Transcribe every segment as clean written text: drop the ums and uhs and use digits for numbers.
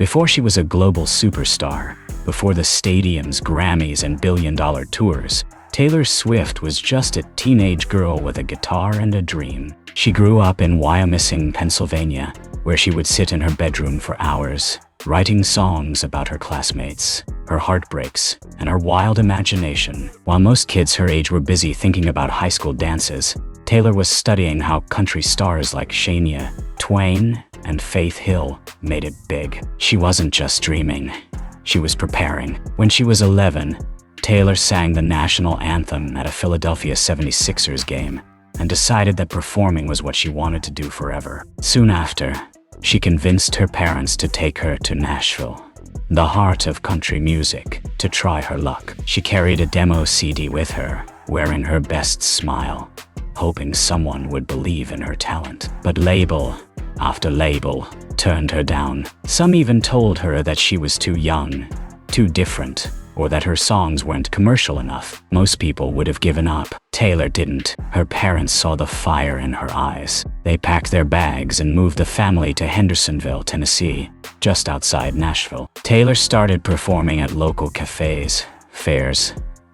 Before she was a global superstar, before the stadiums, Grammys, and billion-dollar tours, Taylor Swift was just a teenage girl with a guitar and a dream. She grew up in Wyomissing, Pennsylvania, where she would sit in her bedroom for hours, writing songs about her classmates, her heartbreaks, and her wild imagination. While most kids her age were busy thinking about high school dances, Taylor was studying how country stars like Shania Twain and Faith Hill made it big. She wasn't just dreaming, she was preparing. When she was 11, Taylor sang the national anthem at a Philadelphia 76ers game and decided that performing was what she wanted to do forever. Soon after, she convinced her parents to take her to Nashville, the heart of country music, to try her luck. She carried a demo CD with her, wearing her best smile, hoping someone would believe in her talent. But label after label turned her down. Some even told her that she was too young, too different, or that her songs weren't commercial enough. Most people would have given up. Taylor didn't. Her parents saw the fire in her eyes. They packed their bags and moved the family to Hendersonville, Tennessee, just outside Nashville. Taylor started performing at local cafes, fairs,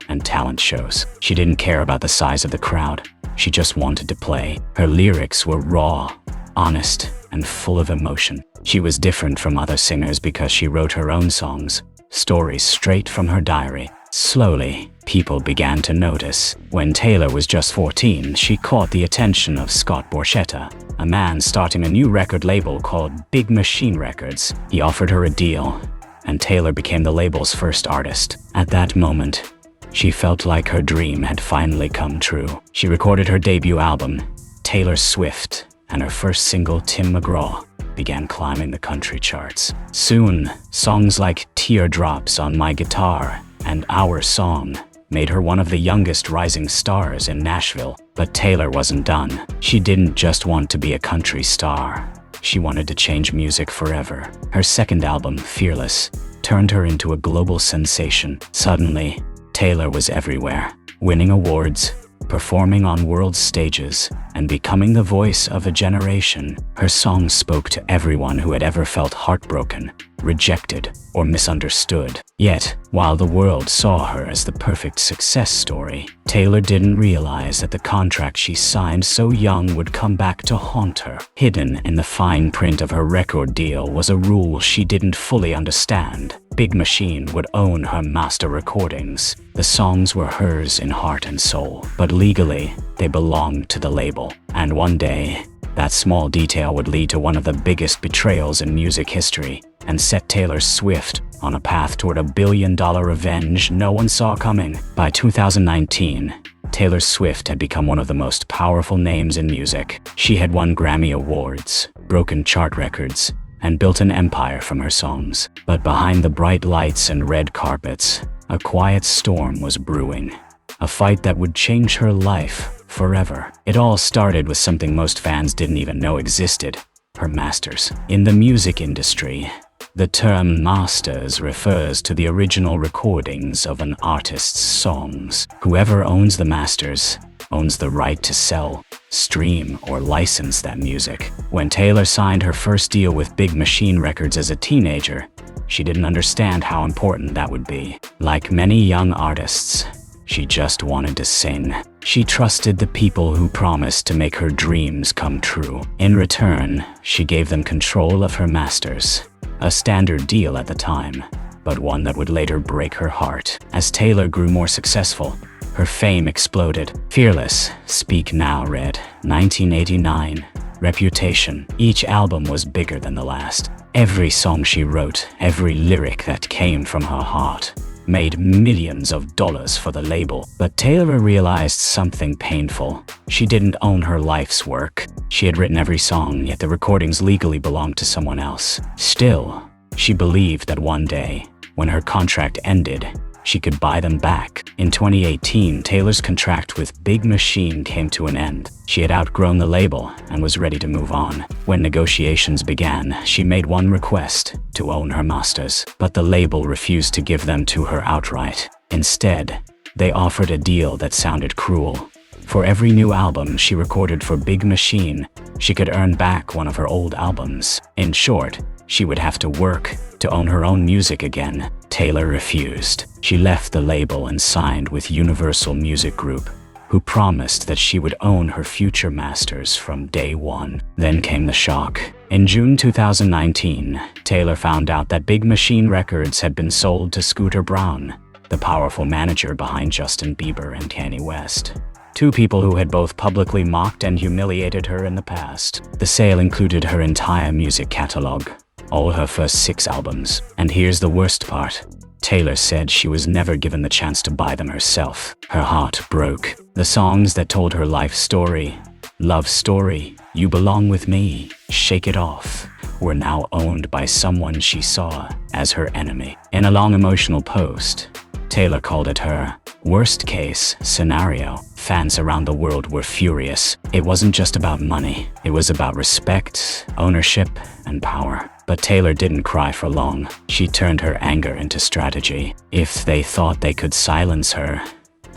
and talent shows. She didn't care about the size of the crowd. She just wanted to play. Her lyrics were raw, honest, and full of emotion. She was different from other singers because she wrote her own songs, stories straight from her diary. Slowly, people began to notice. When Taylor was just 14, she caught the attention of Scott Borchetta, a man starting a new record label called Big Machine Records. He offered her a deal, and Taylor became the label's first artist. At that moment, she felt like her dream had finally come true. She recorded her debut album, Taylor Swift, and her first single, Tim McGraw, began climbing the country charts. Soon, songs like Teardrops on My Guitar and Our Song made her one of the youngest rising stars in Nashville. But Taylor wasn't done. She didn't just want to be a country star. She wanted to change music forever. Her second album, Fearless, turned her into a global sensation. Suddenly, Taylor was everywhere, winning awards, performing on world stages, and becoming the voice of a generation. Her songs spoke to everyone who had ever felt heartbroken, rejected, or misunderstood. Yet, while the world saw her as the perfect success story, Taylor didn't realize that the contract she signed so young would come back to haunt her. Hidden in the fine print of her record deal was a rule she didn't fully understand. Big Machine would own her master recordings. The songs were hers in heart and soul, but legally, they belonged to the label. And one day, that small detail would lead to one of the biggest betrayals in music history and set Taylor Swift on a path toward $1 billion revenge no one saw coming. By 2019, Taylor Swift had become one of the most powerful names in music. She had won Grammy Awards, broken chart records, and built an empire from her songs. But behind the bright lights and red carpets, a quiet storm was brewing. A fight that would change her life forever. It all started with something most fans didn't even know existed: her masters. In the music industry, the term masters refers to the original recordings of an artist's songs. Whoever owns the masters owns the right to sell, stream, or license that music. When Taylor signed her first deal with Big Machine Records as a teenager, she didn't understand how important that would be. Like many young artists, she just wanted to sing. She trusted the people who promised to make her dreams come true. In return, she gave them control of her masters. A standard deal at the time, but one that would later break her heart. As Taylor grew more successful, her fame exploded. Fearless, Speak Now, Red, 1989. Reputation. Each album was bigger than the last. Every song she wrote, every lyric that came from her heart, made millions of dollars for the label. But Taylor realized something painful. She didn't own her life's work. She had written every song, yet the recordings legally belonged to someone else. Still, she believed that one day, when her contract ended, she could buy them back. In 2018, Taylor's contract with Big Machine came to an end. She had outgrown the label and was ready to move on. When negotiations began, she made one request: to own her masters. But the label refused to give them to her outright. Instead, they offered a deal that sounded cruel. For every new album she recorded for Big Machine, she could earn back one of her old albums. In short, She would have to work to own her own music again. Taylor refused. She left the label and signed with Universal Music Group, who promised that she would own her future masters from day one. Then came the shock. In June 2019, Taylor found out that Big Machine Records had been sold to Scooter Braun, the powerful manager behind Justin Bieber and Kanye West, two people who had both publicly mocked and humiliated her in the past. The sale included her entire music catalog, all her first 6 albums. And here's the worst part. Taylor said she was never given the chance to buy them herself. Her heart broke. The songs that told her life story, love story, You Belong With Me, Shake It Off, were now owned by someone she saw as her enemy. In a long emotional post, Taylor called it her worst case scenario. Fans around the world were furious. It wasn't just about money. It was about respect, ownership, and power. But Taylor didn't cry for long. She turned her anger into strategy. If they thought they could silence her,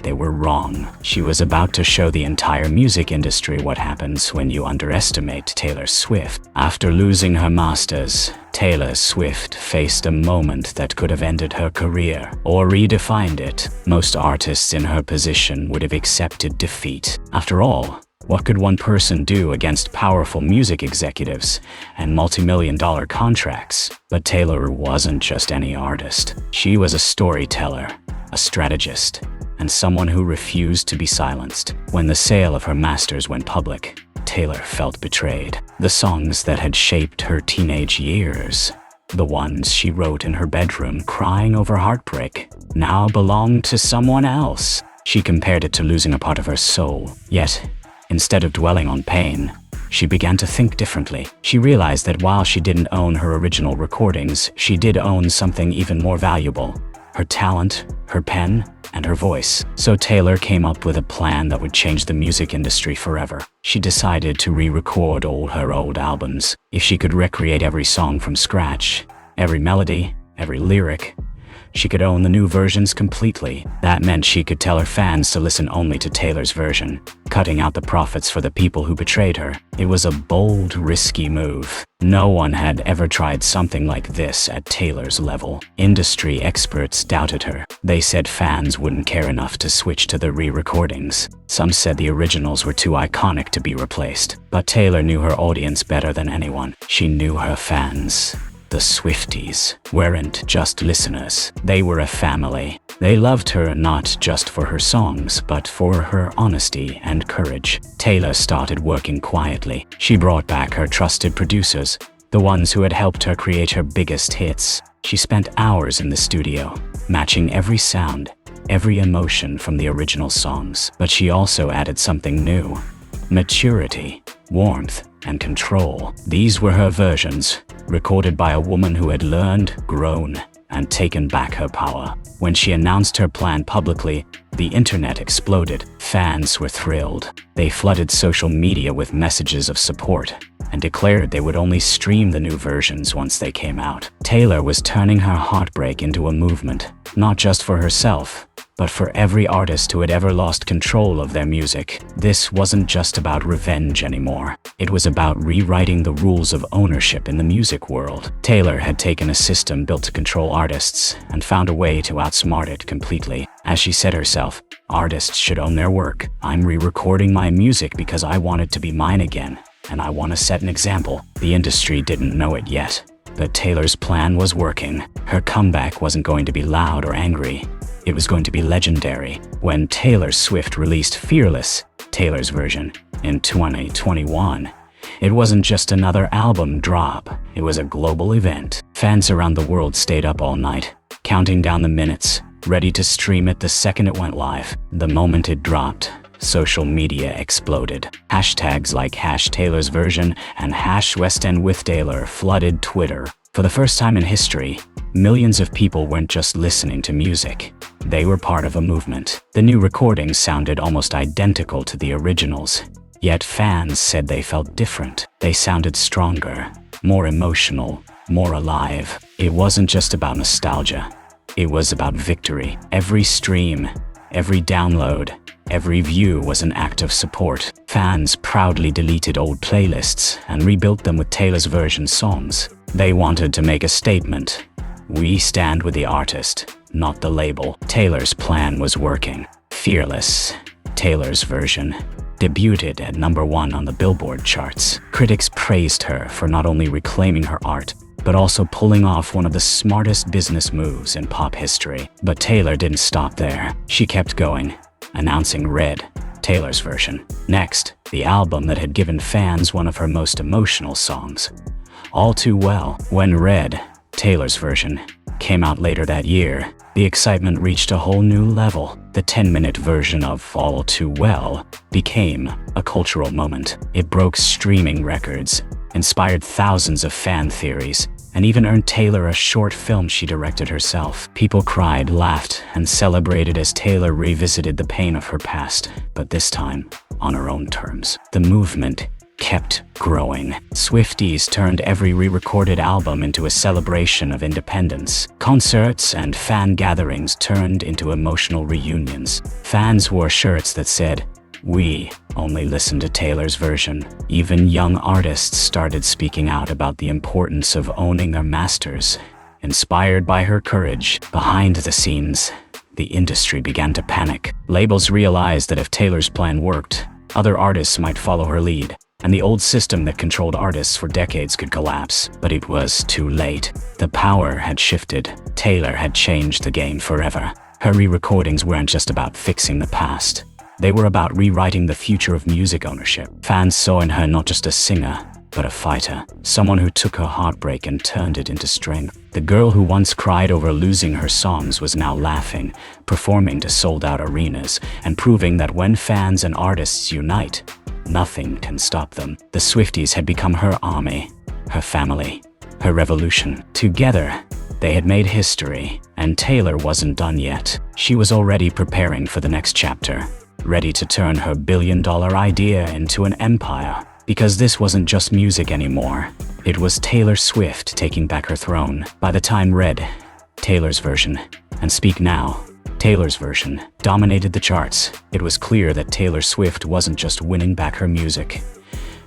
they were wrong. She was about to show the entire music industry what happens when you underestimate Taylor Swift. After losing her masters, Taylor Swift faced a moment that could have ended her career or redefined it. Most artists in her position would have accepted defeat. After all, what could one person do against powerful music executives and multi-million-dollar contracts? But Taylor wasn't just any artist. She was a storyteller, a strategist, and someone who refused to be silenced. When the sale of her masters went public, Taylor felt betrayed. The songs that had shaped her teenage years, the ones she wrote in her bedroom crying over heartbreak, now belonged to someone else. She compared it to losing a part of her soul. Yet, instead of dwelling on pain, she began to think differently. She realized that while she didn't own her original recordings, she did own something even more valuable: her talent, her pen, and her voice. So Taylor came up with a plan that would change the music industry forever. She decided to re-record all her old albums. If she could recreate every song from scratch, every melody, every lyric, she could own the new versions completely. That meant she could tell her fans to listen only to Taylor's version, cutting out the profits for the people who betrayed her. It was a bold, risky move. No one had ever tried something like this at Taylor's level. Industry experts doubted her. They said fans wouldn't care enough to switch to the re-recordings. Some said the originals were too iconic to be replaced. But Taylor knew her audience better than anyone. She knew her fans. The Swifties weren't just listeners. They were a family. They loved her not just for her songs, but for her honesty and courage. Taylor started working quietly. She brought back her trusted producers, the ones who had helped her create her biggest hits. She spent hours in the studio, matching every sound, every emotion from the original songs. But she also added something new: maturity, warmth, and control. These were her versions, recorded by a woman who had learned, grown, and taken back her power. When she announced her plan publicly, the internet exploded. Fans were thrilled. They flooded social media with messages of support and declared they would only stream the new versions once they came out. Taylor was turning her heartbreak into a movement, not just for herself, but for every artist who had ever lost control of their music. This wasn't just about revenge anymore. It was about rewriting the rules of ownership in the music world. Taylor had taken a system built to control artists and found a way to outsmart it completely. As she said herself, artists should own their work. I'm re-recording my music because I want it to be mine again, and I want to set an example. The industry didn't know it yet, but Taylor's plan was working. Her comeback wasn't going to be loud or angry. It was going to be legendary. When Taylor Swift released Fearless, Taylor's version, in 2021, it wasn't just another album drop. It was a global event. Fans around the world stayed up all night, counting down the minutes, ready to stream it the second it went live. The moment it dropped, social media exploded. Hashtags like #Taylor'sVersion and #WestEndWithTaylor flooded Twitter. For the first time in history, millions of people weren't just listening to music. They were part of a movement. The new recordings sounded almost identical to the originals, yet fans said they felt different. They sounded stronger, more emotional, more alive. It wasn't just about nostalgia. It was about victory. Every stream, every download, every view was an act of support. Fans proudly deleted old playlists and rebuilt them with Taylor's version songs. They wanted to make a statement. We stand with the artist, not the label. Taylor's plan was working. Fearless, Taylor's version, debuted at #1 on the Billboard charts. Critics praised her for not only reclaiming her art, but also pulling off one of the smartest business moves in pop history. But Taylor didn't stop there. She kept going, announcing Red, Taylor's version. Next, the album that had given fans one of her most emotional songs, All Too Well. When Red, Taylor's version, came out later that year, the excitement reached a whole new level. The 10-minute version of All Too Well became a cultural moment. It broke streaming records, inspired thousands of fan theories, and even earned Taylor a short film she directed herself. People cried, laughed, and celebrated as Taylor revisited the pain of her past, but this time on her own terms. The movement kept growing. Swifties turned every re-recorded album into a celebration of independence. Concerts and fan gatherings turned into emotional reunions. Fans wore shirts that said, "We only listen to Taylor's version." Even young artists started speaking out about the importance of owning their masters. Inspired by her courage, behind the scenes, the industry began to panic. Labels realized that if Taylor's plan worked, other artists might follow her lead, and the old system that controlled artists for decades could collapse. But it was too late. The power had shifted. Taylor had changed the game forever. Her re-recordings weren't just about fixing the past. They were about rewriting the future of music ownership. Fans saw in her not just a singer, but a fighter. Someone who took her heartbreak and turned it into strength. The girl who once cried over losing her songs was now laughing, performing to sold-out arenas, and proving that when fans and artists unite, nothing can stop them. The Swifties had become her army, her family, her revolution. Together, they had made history, and Taylor wasn't done yet. She was already preparing for the next chapter, ready to turn her billion-dollar idea into an empire. Because this wasn't just music anymore. It was Taylor Swift taking back her throne. By the time Red, Taylor's version, and Speak Now, Taylor's version, dominated the charts, it was clear that Taylor Swift wasn't just winning back her music.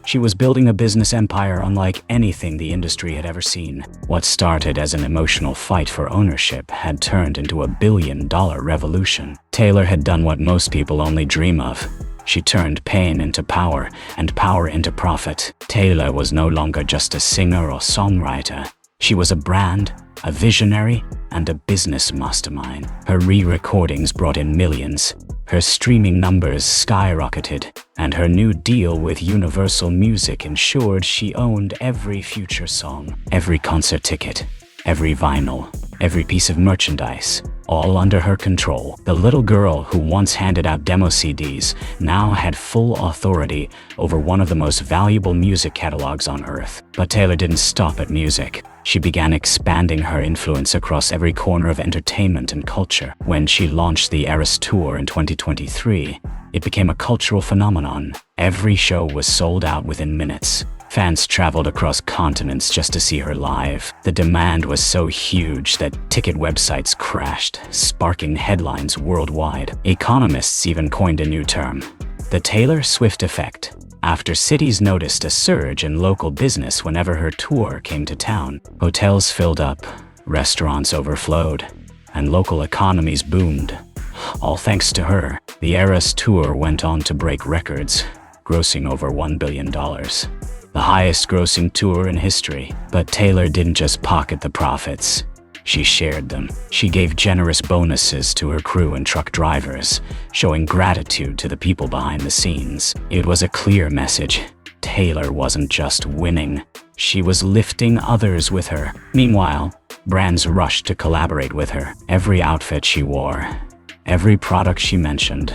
She was building a business empire unlike anything the industry had ever seen. What started as an emotional fight for ownership had turned into a billion-dollar revolution. Taylor had done what most people only dream of. She turned pain into power, and power into profit. Taylor was no longer just a singer or songwriter. She was a brand, a visionary, and a business mastermind. Her re-recordings brought in millions. Her streaming numbers skyrocketed, and her new deal with Universal Music ensured she owned every future song, every concert ticket, every vinyl, every piece of merchandise, all under her control. The little girl who once handed out demo CDs now had full authority over one of the most valuable music catalogs on earth. But Taylor didn't stop at music. She began expanding her influence across every corner of entertainment and culture. When she launched the Eras Tour in 2023, it became a cultural phenomenon. Every show was sold out within minutes. Fans traveled across continents just to see her live. The demand was so huge that ticket websites crashed, sparking headlines worldwide. Economists even coined a new term, the Taylor Swift effect. After cities noticed a surge in local business whenever her tour came to town, hotels filled up, restaurants overflowed, and local economies boomed. All thanks to her, the Eras Tour went on to break records, grossing over $1 billion. The highest grossing tour in history. But Taylor didn't just pocket the profits. She shared them. She gave generous bonuses to her crew and truck drivers, showing gratitude to the people behind the scenes. It was a clear message. Taylor wasn't just winning. She was lifting others with her. Meanwhile, brands rushed to collaborate with her. Every outfit she wore, every product she mentioned,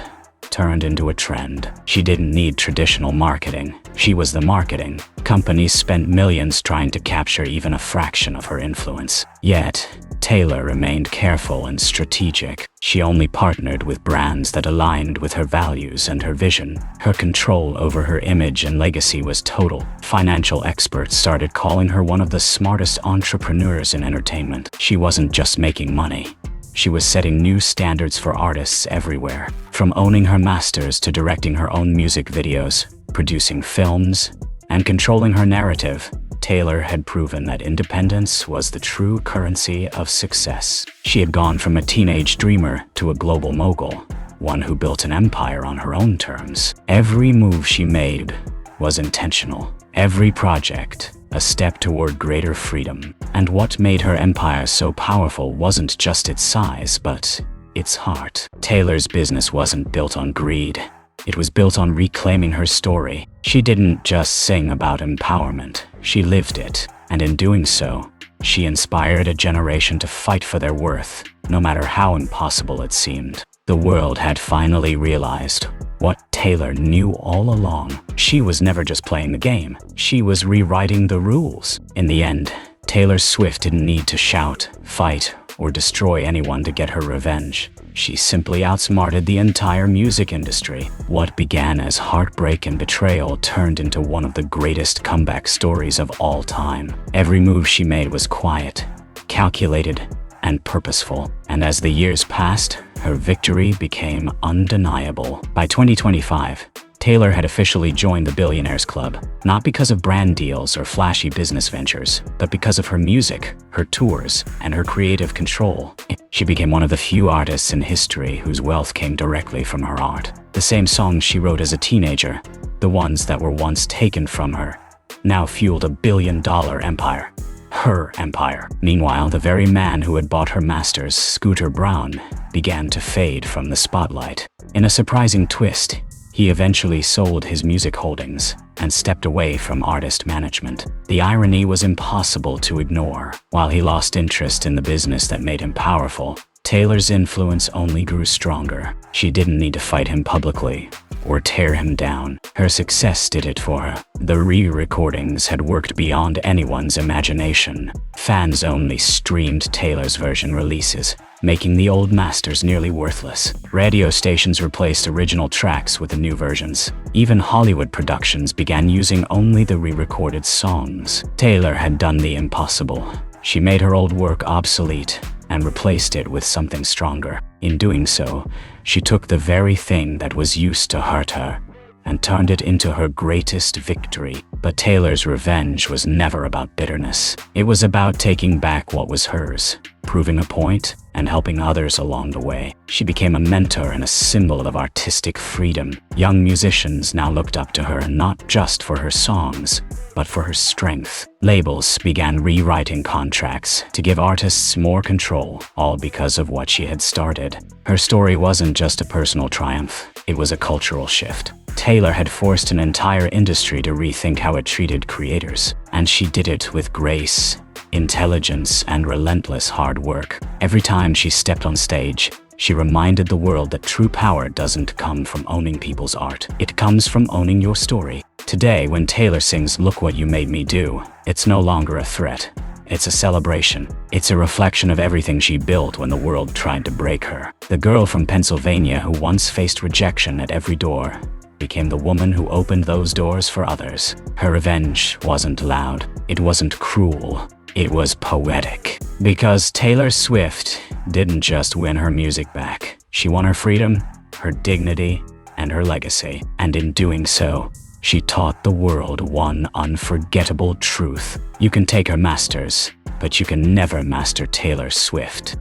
turned into a trend. She didn't need traditional marketing. She was the marketing. Companies spent millions trying to capture even a fraction of her influence. Yet, Taylor remained careful and strategic. She only partnered with brands that aligned with her values and her vision. Her control over her image and legacy was total. Financial experts started calling her one of the smartest entrepreneurs in entertainment. She wasn't just making money. She was setting new standards for artists everywhere. From owning her masters to directing her own music videos, producing films, and controlling her narrative, Taylor had proven that independence was the true currency of success. She had gone from a teenage dreamer to a global mogul, one who built an empire on her own terms. Every move she made was intentional. Every project, a step toward greater freedom. And what made her empire so powerful wasn't just its size, but its heart. Taylor's business wasn't built on greed. It was built on reclaiming her story. She didn't just sing about empowerment, she lived it. And in doing so, she inspired a generation to fight for their worth, no matter how impossible it seemed. The world had finally realized what Taylor knew all along. She was never just playing the game, she was rewriting the rules. In the end, Taylor Swift didn't need to shout, fight, or destroy anyone to get her revenge. She simply outsmarted the entire music industry. What began as heartbreak and betrayal turned into one of the greatest comeback stories of all time. Every move she made was quiet, calculated, and purposeful. And as the years passed, her victory became undeniable. By 2025, Taylor had officially joined the Billionaires Club, not because of brand deals or flashy business ventures, but because of her music, her tours, and her creative control. She became one of the few artists in history whose wealth came directly from her art. The same songs she wrote as a teenager, the ones that were once taken from her, now fueled a billion-dollar empire. Her empire. Meanwhile, the very man who had bought her masters, Scooter Braun, began to fade from the spotlight. In a surprising twist, he eventually sold his music holdings and stepped away from artist management. The irony was impossible to ignore. While he lost interest in the business that made him powerful, Taylor's influence only grew stronger. She didn't need to fight him publicly or tear him down. Her success did it for her. The re-recordings had worked beyond anyone's imagination. Fans only streamed Taylor's version releases, making the old masters nearly worthless. Radio stations replaced original tracks with the new versions. Even Hollywood productions began using only the re-recorded songs. Taylor had done the impossible. She made her old work obsolete and replaced it with something stronger. In doing so, she took the very thing that was used to hurt her and turned it into her greatest victory. But Taylor's revenge was never about bitterness. It was about taking back what was hers, proving a point, and helping others along the way. She became a mentor and a symbol of artistic freedom. Young musicians now looked up to her not just for her songs, but for her strength. Labels began rewriting contracts to give artists more control, all because of what she had started. Her story wasn't just a personal triumph, it was a cultural shift. Taylor had forced an entire industry to rethink how it treated creators, and she did it with grace, intelligence, and relentless hard work. Every time she stepped on stage, she reminded the world that true power doesn't come from owning people's art. It comes from owning your story. Today, when Taylor sings "Look What You Made Me Do," it's no longer a threat. It's a celebration. It's a reflection of everything she built when the world tried to break her. The girl from Pennsylvania who once faced rejection at every door became the woman who opened those doors for others. Her revenge wasn't loud. It wasn't cruel. It was poetic. Because Taylor Swift didn't just win her music back. She won her freedom, her dignity, and her legacy. And in doing so, she taught the world one unforgettable truth. You can take her masters, but you can never master Taylor Swift.